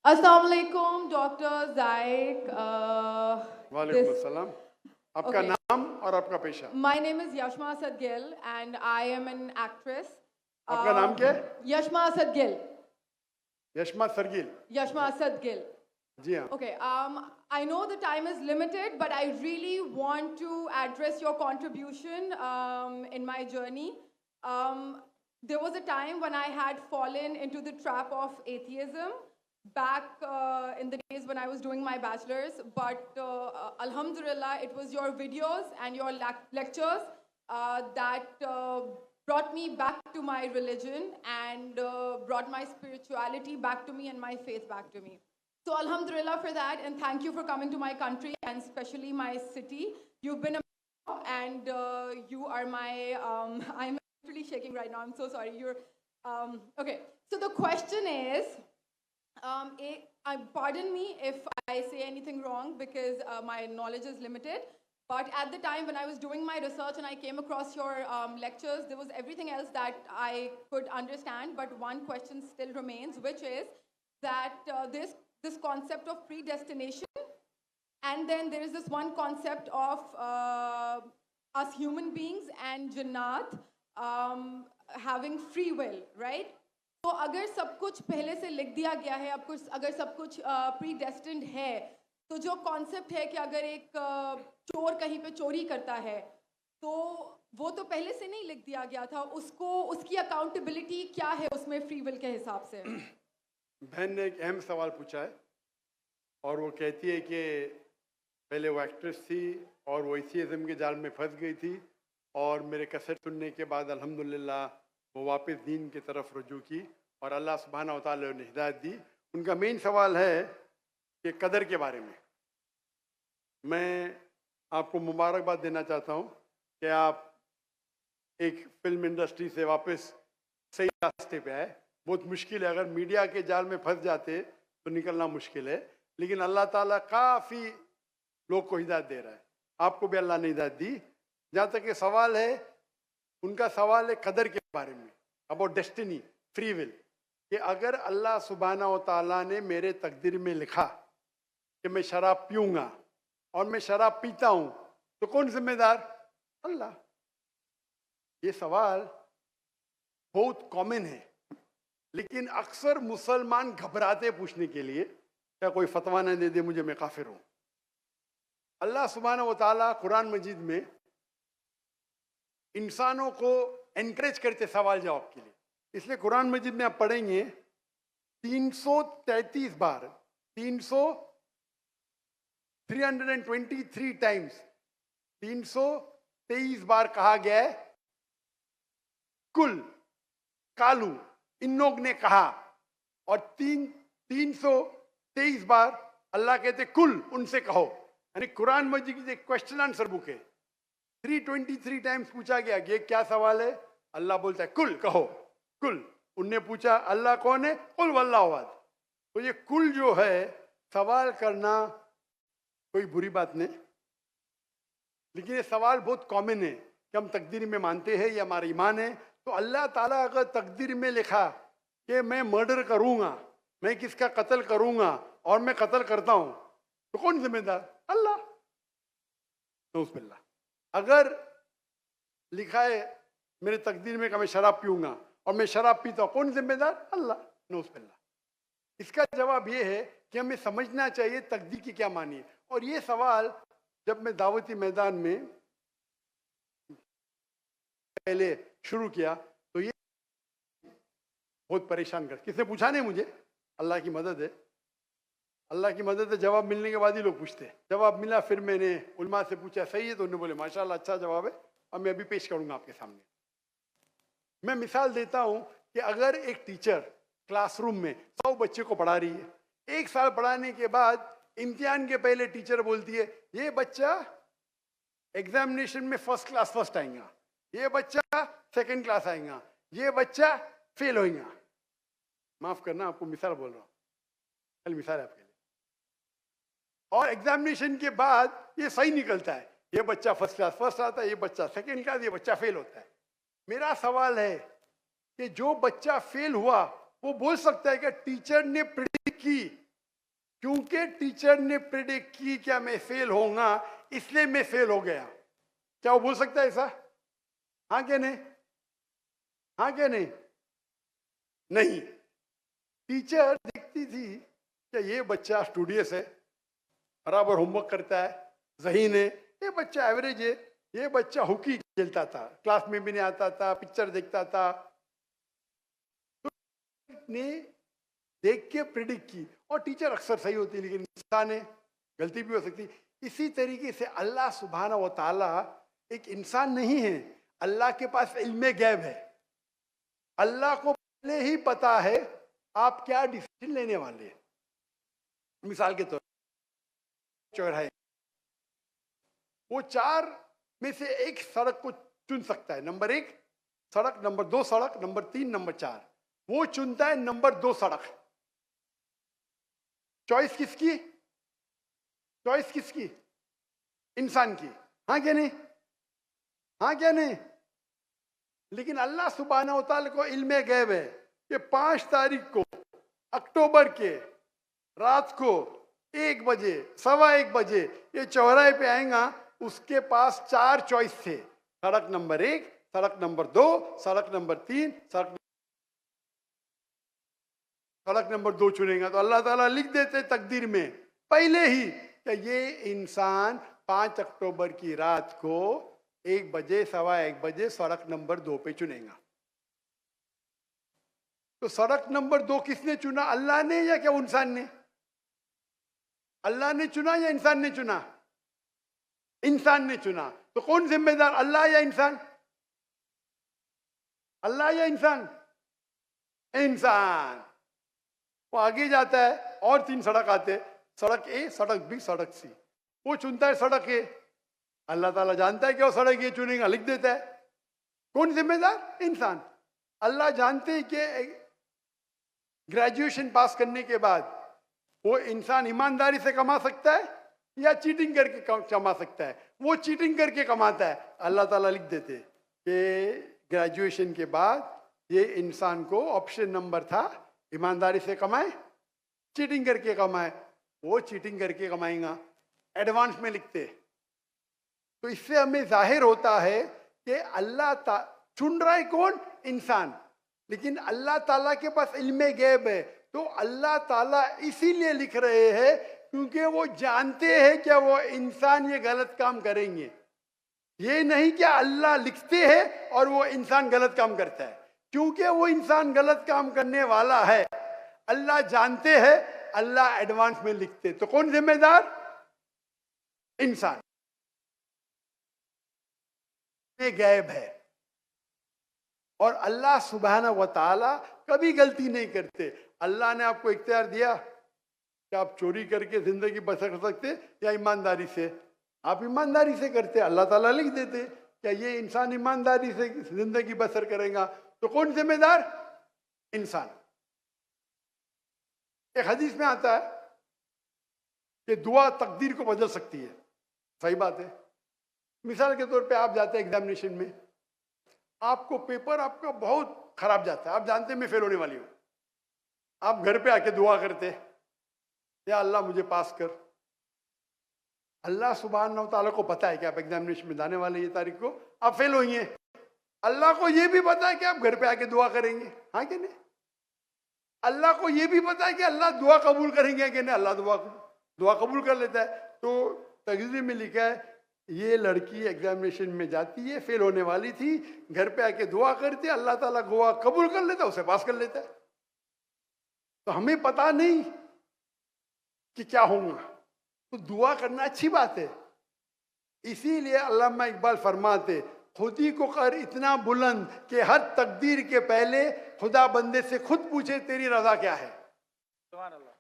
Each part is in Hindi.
Assalamu alaikum, Dr. Zaik. वालेकुम अस्सलाम। आपका Okay. नाम और आपका पेशा? My name is Yashma Asad Gill, and I am an actress. आपका नाम क्या है? Yashma Asad Gill. Yashma सरगिल। Yashma Asad Gill. जी हाँ। Okay. I know the time is limited, but I really want to address your contribution in my journey. There was a time when I had fallen into the trap of atheism back in the days when I was doing my bachelor's. But Alhamdulillah, it was your videos and your lectures that brought me back to my religion and brought my spirituality back to me and my faith back to me. So Alhamdulillah for that, and thank you for coming to my country and especially my city. You've been a and you are my, I'm actually shaking right now, I'm so sorry. Okay, so the question is, pardon me if I say anything wrong because my knowledge is limited. But at the time when I was doing my research and I came across your lectures, there was everything else that I could understand. But one question still remains, which is that this concept of predestination, and then there is this one concept of us human beings and Jannat having free will, right? तो अगर सब कुछ पहले से लिख दिया गया है, अब कुछ अगर सब कुछ प्रीडेस्टिन्ड है, तो जो कॉन्सेप्ट है कि अगर एक चोर कहीं पे चोरी करता है, तो वो तो पहले से नहीं लिख दिया गया था, उसको उसकी अकाउंटेबिलिटी क्या है उसमें फ्री विल के हिसाब से? बहन ने एक अहम सवाल पूछा है और वो कहती है कि पहले वो एक्ट्रेस थी और वो एथियज्म के जाल में फंस गई थी और मेरे कैसेट सुनने के बाद अल्हम्दुलिल्लाह वो वापस दीन की तरफ रुजू की और अल्लाह सुब्हानहू व तआला ने हिदायत दी। उनका मेन सवाल है कि कदर के बारे में। मैं आपको मुबारकबाद देना चाहता हूँ कि आप एक फिल्म इंडस्ट्री से वापस सही रास्ते पे आए। बहुत मुश्किल है, अगर मीडिया के जाल में फंस जाते तो निकलना मुश्किल है, लेकिन अल्लाह ताला काफ़ी लोग को हिदायत दे रहा है। आपको भी अल्लाह ने हिदायत दी। जहाँ तक ये सवाल है, उनका सवाल है कदर के बारे में, अबाउट डेस्टिनी, फ्री विल, कि अगर अल्लाह सुब्हानहू व तआला ने मेरे तकदीर में लिखा कि मैं शराब पीऊँगा और मैं शराब पीता हूँ, तो कौन जिम्मेदार? अल्लाह। ये सवाल बहुत कॉमन है, लेकिन अक्सर मुसलमान घबराते पूछने के लिए, क्या कोई फतवा न दे दे मुझे, मैं काफिर हूँ। अल्लाह सुब्हानहू व तआला कुरान मजीद में इंसानों को एनकरेज करते सवाल जवाब के लिए, इसलिए कुरान मजीद में आप पढ़ेंगे 333 बार 323 टाइम्स 323 बार कहा गया है कुल, कालू, इन लोग ने कहा, और 323 बार अल्लाह कहते कुल, उनसे कहो। यानी कुरान मजीद की एक क्वेश्चन आंसर बुक है। 323 टाइम्स पूछा गया कि क्या सवाल है, अल्लाह बोलता है कुल, कहो कुल। उनने पूछा अल्लाह कौन है, कुल वल्लाहु अहद। तो ये कुल जो है, सवाल करना कोई बुरी बात नहीं, लेकिन ये सवाल बहुत कॉमन है कि हम तकदीर में मानते हैं, ये हमारा ईमान है। तो अल्लाह ताला अगर तकदीर में लिखा कि मैं मर्डर करूंगा, मैं किसका कत्ल करूंगा और मैं कत्ल करता हूं, तो कौन जिम्मेदार? अल्लाह। नऊज़ुबिल्लाह। अगर लिखा है मेरे तकदीर में कि मैं शराब पीऊंगा और मैं शराब पीता हूं, कौन जिम्मेदार? अल्लाह। नऊज़ुबिल्लाह। इसका जवाब ये है कि हमें समझना चाहिए तकदीर की क्या मानी है। और ये सवाल जब मैं दावती मैदान में पहले शुरू किया तो ये बहुत परेशान कर, किसने पूछा नहीं मुझे, अल्लाह की मदद है, अल्लाह की मदद है। जवाब मिलने के बाद ही लोग पूछते हैं। जवाब मिला, फिर मैंने उलमा से पूछा सही है, तो उन्होंने बोले माशाल्लाह अच्छा जवाब है, और मैं अभी पेश करूंगा आपके सामने। मैं मिसाल देता हूं कि अगर एक टीचर क्लासरूम में 100 बच्चे को पढ़ा रही है, 1 साल पढ़ाने के बाद इम्तिहान के पहले टीचर बोलती है ये बच्चा एग्जामिनेशन में फर्स्ट क्लास फर्स्ट आएगा, ये बच्चा सेकंड क्लास आएगा, ये बच्चा फेल होगा। माफ करना, आपको मिसाल बोल रहा हूँ, कल मिसाल है आपके लिए। और एग्जामिनेशन के बाद ये सही निकलता है, ये बच्चा फर्स्ट क्लास फर्स्ट आता है, ये बच्चा सेकंड क्लास, ये बच्चा फेल होता है। मेरा सवाल है कि जो बच्चा फेल हुआ वो बोल सकता है कि टीचर ने प्रेडिक्ट की क्योंकि टीचर ने प्रिडिक्ट की क्या मैं फेल होऊंगा, इसलिए मैं फेल हो गया। क्या वो बोल सकता है ऐसा? हाँ क्या नहीं? हाँ क्या नहीं? नहीं। टीचर देखती थी कि ये बच्चा स्टूडियस है, बराबर होमवर्क करता है, ज़हीन है, ये बच्चा एवरेज है, ये बच्चा हॉकी खेलता था, क्लास में भी नहीं आता था, पिक्चर देखता था, तो ने देख के प्रिडिक्ट की। और टीचर अक्सर सही होती है, लेकिन इंसान है, गलती भी हो सकती। इसी तरीके से अल्लाह सुब्हाना व ताला एक इंसान नहीं है, अल्लाह के पास इल्मे गैब है। अल्लाह को पहले ही पता है आप क्या डिसीजन लेने वाले हैं। मिसाल के तौर चौराहे, वो चार में से एक सड़क को चुन सकता है, नंबर 1 सड़क, नंबर 2 सड़क, नंबर 3, नंबर 4। वो चुनता है नंबर 2 सड़क। चॉइस किसकी? चॉइस किसकी? इंसान की। हाँ क्या नहीं? हाँ क्या नहीं? लेकिन अल्लाह सुब्हानहू व तआला को इल्मे गैब है कि 5 तारीख को अक्टूबर के रात को 1 बजे, 1:15 बजे ये चौराहे पे आएगा। उसके पास 4 चॉइस थे, सड़क नंबर 1, सड़क नंबर 2, सड़क नंबर 3, सड़क नंबर 2 चुनेगा। तो अल्लाह ताला लिख देते तकदीर में पहले ही कि ये इंसान 5 अक्टूबर की रात को 1 बजे, 1:15 बजे सड़क नंबर 2 पे चुनेगा। तो सड़क नंबर 2 किसने चुना? अल्लाह ने या क्या इंसान ने? अल्लाह ने चुना या इंसान ने चुना? इंसान ने चुना। तो कौन जिम्मेदार, अल्लाह या इंसान? अल्लाह या इंसान? इंसान। वो आगे जाता है और 3 सड़क आते, सड़क ए, सड़क बी, सड़क सी। वो चुनता है सड़क ए। अल्लाह ताला जानता है कि वो सड़क ये चुनेगा, लिख देता है। कौन जिम्मेदार? इंसान। अल्लाह जानते हैं कि ग्रेजुएशन पास करने के बाद वो इंसान ईमानदारी से कमा सकता है या चीटिंग करके कमा सकता है। वो चीटिंग करके कमाता है, अल्लाह ताला लिख देते कि ग्रेजुएशन के बाद ये इंसान को ऑप्शन नंबर था ईमानदारी से कमाए, चीटिंग करके कमाए। वो चीटिंग करके कमाएगा, एडवांस में लिखते। तो इससे हमें जाहिर होता है कि अल्लाह चुन रहा है कौन? इंसान। लेकिन अल्लाह ताला के पास इल्मे गैब है, तो अल्लाह ताला इसीलिए लिख रहे हैं क्योंकि वो जानते हैं कि वो इंसान ये गलत काम करेंगे। ये नहीं कि अल्लाह लिखते हैं और वो इंसान गलत काम करता है। क्योंकि वो इंसान गलत काम करने वाला है, अल्लाह जानते हैं, अल्लाह एडवांस में लिखते। तो कौन जिम्मेदार? इंसान। ये गैब है। और अल्लाह सुब्हानहू व तआला कभी गलती नहीं करते। अल्लाह ने आपको इख्तियार दिया कि आप चोरी करके जिंदगी बसर कर सकते या ईमानदारी से। आप ईमानदारी से करते, अल्लाह ताला लिख देते क्या ये इंसान ईमानदारी से जिंदगी बसर करेगा। तो कौन जिम्मेदार? इंसान। एक हदीस में आता है कि दुआ तकदीर को बदल सकती है। सही बात है। मिसाल के तौर पे आप जाते हैं एग्जामिनेशन में, आपको पेपर आपका बहुत खराब जाता है, आप जानते हैं मैं फेल होने वाली हूँ। आप घर पे आके दुआ करते, या अल्लाह मुझे पास कर। अल्लाह सुब्हानहू तआला को पता है कि आप एग्जामिनेशन में जाने वाले ये तारीख को आप फेल होंगे। अल्लाह को ये भी पता है कि आप घर पे आके दुआ करेंगे। हाँ कि नहीं? अल्लाह को ये भी पता है कि अल्लाह दुआ कबूल करेंगे कि नहीं। अल्लाह दुआ कबूल कर लेता है। तो तकदीर में लिखा है ये लड़की एग्जामिनेशन में जाती है, फेल होने वाली थी, घर पे आके दुआ करती है, अल्लाह ताला दुआ कबूल कर लेता है, उसे पास कर लेता है। तो हमें पता नहीं कि क्या होगा, तो दुआ करना अच्छी बात है। इसीलिए अल्लामा इकबाल फरमाते खुदी को कर इतना बुलंद कि हर तकदीर के पहले खुदा बंदे से खुद पूछे तेरी रजा क्या है। सुभान अल्लाह।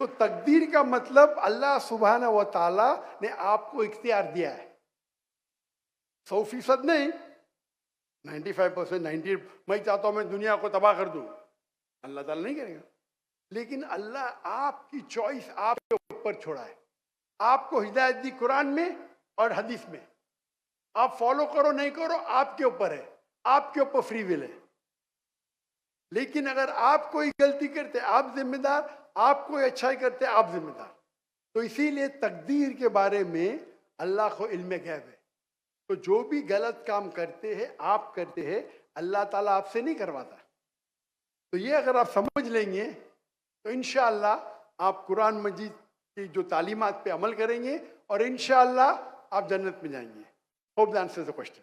तो तकदीर का मतलब अल्लाह सुब्हानहू व तआला ने आपको इख्तियार दिया है। 100% नहीं, 95%, 90। मैं चाहता हूं मैं दुनिया को तबाह कर दूं, अल्लाह ताला नहीं करेगा। लेकिन अल्लाह आपकी चॉइस आपके ऊपर छोड़ा है। आपको हिदायत दी कुरान में और हदीस में, आप फॉलो करो नहीं करो आपके ऊपर है, आपके ऊपर फ्री विल है। लेकिन अगर आप कोई गलती करते आप जिम्मेदार, आप कोई अच्छाई करते आप जिम्मेदार। तो इसीलिए तकदीर के बारे में अल्लाह को इल्म गैब है। तो जो भी गलत काम करते हैं आप करते हैं, अल्लाह ताला आपसे नहीं करवाता। तो ये अगर आप समझ लेंगे तो इंशाअल्लाह आप कुरान मजीद की जो तालीमात पे अमल करेंगे और इंशाअल्लाह आप जन्नत में जाएंगे। Hope that answers the question.